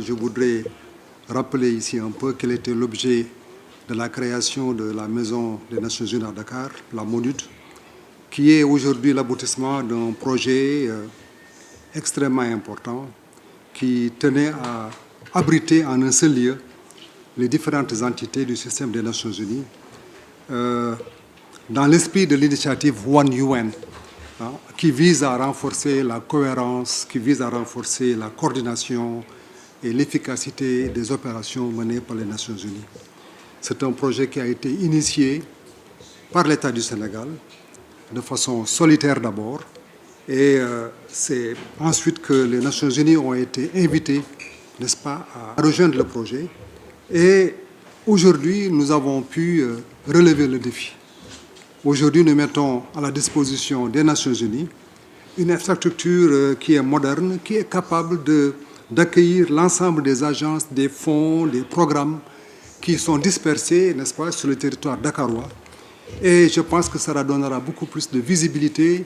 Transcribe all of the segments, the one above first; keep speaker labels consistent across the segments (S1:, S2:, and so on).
S1: je voudrais rappeler ici un peu quel était l'objet de la création de la Maison des Nations-Unies à Dakar, la MONUD, qui est aujourd'hui l'aboutissement d'un projet extrêmement important qui tenait à abriter en un seul lieu les différentes entités du système des Nations Unies dans l'esprit de l'initiative One UN, qui vise à renforcer la cohérence, qui vise à renforcer la coordination et l'efficacité des opérations menées par les Nations Unies. C'est un projet qui a été initié par l'État du Sénégal, de façon solitaire d'abord, et c'est ensuite que les Nations Unies ont été invitées, n'est-ce pas, à rejoindre le projet. Et aujourd'hui, nous avons pu relever le défi. Aujourd'hui, nous mettons à la disposition des Nations Unies une infrastructure qui est moderne, qui est capable d'accueillir l'ensemble des agences, des fonds, des programmes qui sont dispersés, n'est-ce pas, sur le territoire dakarois. Et je pense que cela donnera beaucoup plus de visibilité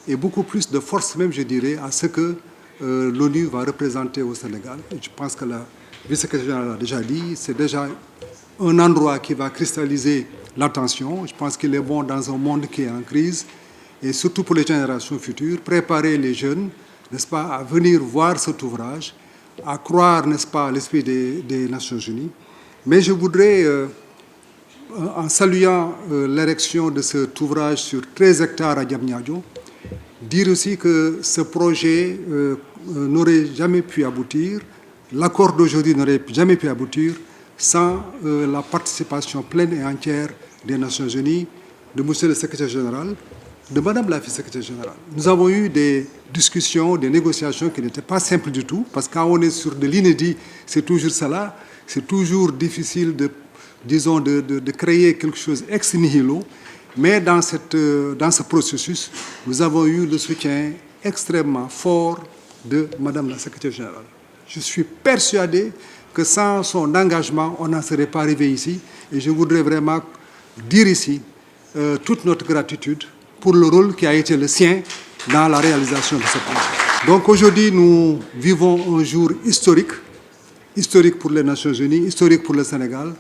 S1: et beaucoup plus de force même, je dirais, à ce que l'ONU va représenter au Sénégal. Et je pense que la vice-secrétaire générale a déjà dit, c'est déjà un endroit qui va cristalliser l'attention. Je pense qu'il est bon dans un monde qui est en crise, et surtout pour les générations futures, préparer les jeunes, n'est-ce pas, à venir voir cet ouvrage, à croire, n'est-ce pas, à l'esprit des Nations Unies. Mais je voudrais, en saluant l'érection de cet ouvrage sur 13 hectares à Diamniadio, dire aussi que ce projet n'aurait jamais pu aboutir, l'accord d'aujourd'hui n'aurait jamais pu aboutir sans la participation pleine et entière des Nations Unies, de monsieur le secrétaire général, de madame la vice-secrétaire générale. Nous avons eu des discussions, des négociations qui n'étaient pas simples du tout, parce que quand on est sur de l'inédit, c'est toujours cela, c'est toujours difficile de créer quelque chose ex nihilo, mais dans ce processus, nous avons eu le soutien extrêmement fort de madame la secrétaire générale. Je suis persuadé que sans son engagement, on n'en serait pas arrivé ici. Et je voudrais vraiment dire ici toute notre gratitude pour le rôle qui a été le sien dans la réalisation de ce projet. Donc aujourd'hui, nous vivons un jour historique pour les Nations Unies, historique pour le Sénégal.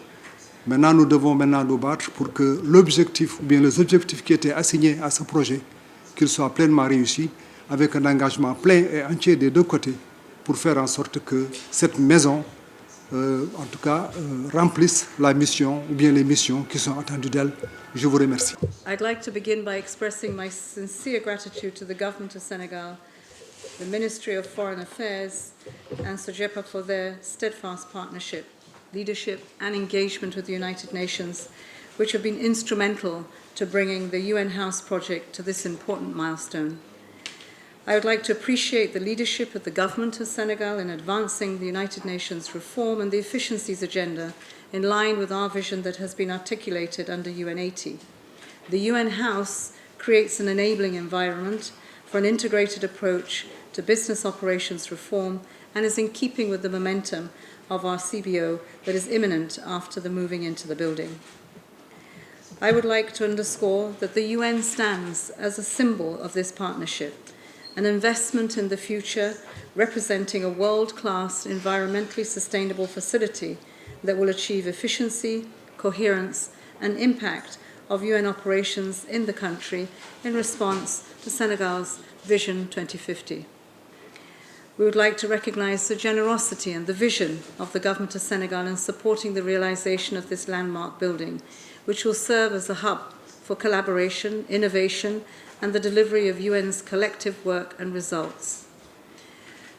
S1: Maintenant, nous devons nous battre pour que l'objectif, ou bien les objectifs qui étaient assignés à ce projet, qu'ils soient pleinement réussis, avec un engagement plein et entier des deux côtés, pour faire en sorte que cette maison, en tout cas, remplisse la mission, ou bien les missions qui sont attendues d'elle. Je vous remercie.
S2: I'd like to begin by expressing my sincere gratitude to the government of Senegal, the Ministry of Foreign Affairs, and SOGEPA for their steadfast partnership, leadership and engagement with the United Nations, which have been instrumental to bringing the UN House project to this important milestone. I would like to appreciate the leadership of the government of Senegal in advancing the United Nations reform and the efficiencies agenda in line with our vision that has been articulated under UN 80. The UN House creates an enabling environment for an integrated approach to business operations reform and is in keeping with the momentum of our CBO that is imminent after the moving into the building. I would like to underscore that the UN stands as a symbol of this partnership, an investment in the future representing a world-class environmentally sustainable facility that will achieve efficiency, coherence, and impact of UN operations in the country in response to Senegal's Vision 2050. We would like to recognise the generosity and the vision of the Government of Senegal in supporting the realisation of this landmark building, which will serve as a hub for collaboration, innovation, and the delivery of UN's collective work and results.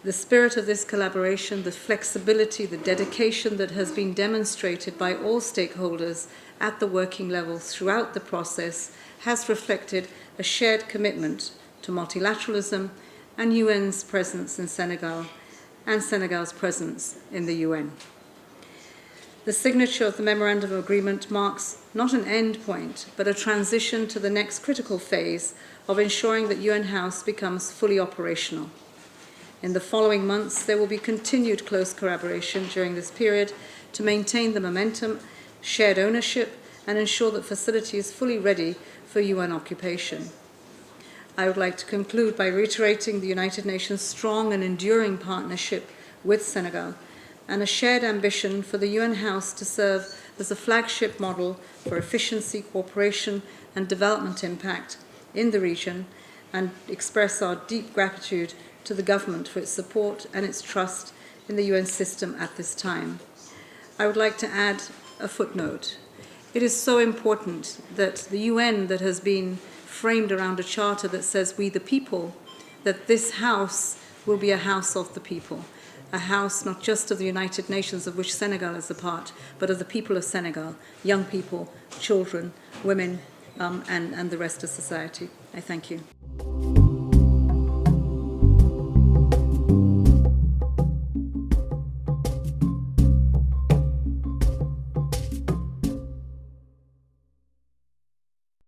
S2: The spirit of this collaboration, the flexibility, the dedication that has been demonstrated by all stakeholders at the working level throughout the process has reflected a shared commitment to multilateralism and UN's presence in Senegal and Senegal's presence in the UN. The signature of the Memorandum of Agreement marks not an end point, but a transition to the next critical phase of ensuring that UN House becomes fully operational. In the following months, there will be continued close collaboration during this period to maintain the momentum, shared ownership, and ensure that facility is fully ready for UN occupation. I would like to conclude by reiterating the United Nations' strong and enduring partnership with Senegal, and a shared ambition for the UN House to serve as a flagship model for efficiency, cooperation, and development impact in the region, and express our deep gratitude to the government for its support and its trust in the UN system at this time. I would like to add a footnote. It is so important that the UN, that has been framed around a charter that says we the people, that this house will be a house of the people, a house not just of the United Nations, of which Senegal is a part, but of the people of Senegal, young people, children, women, and the rest of society. I thank you.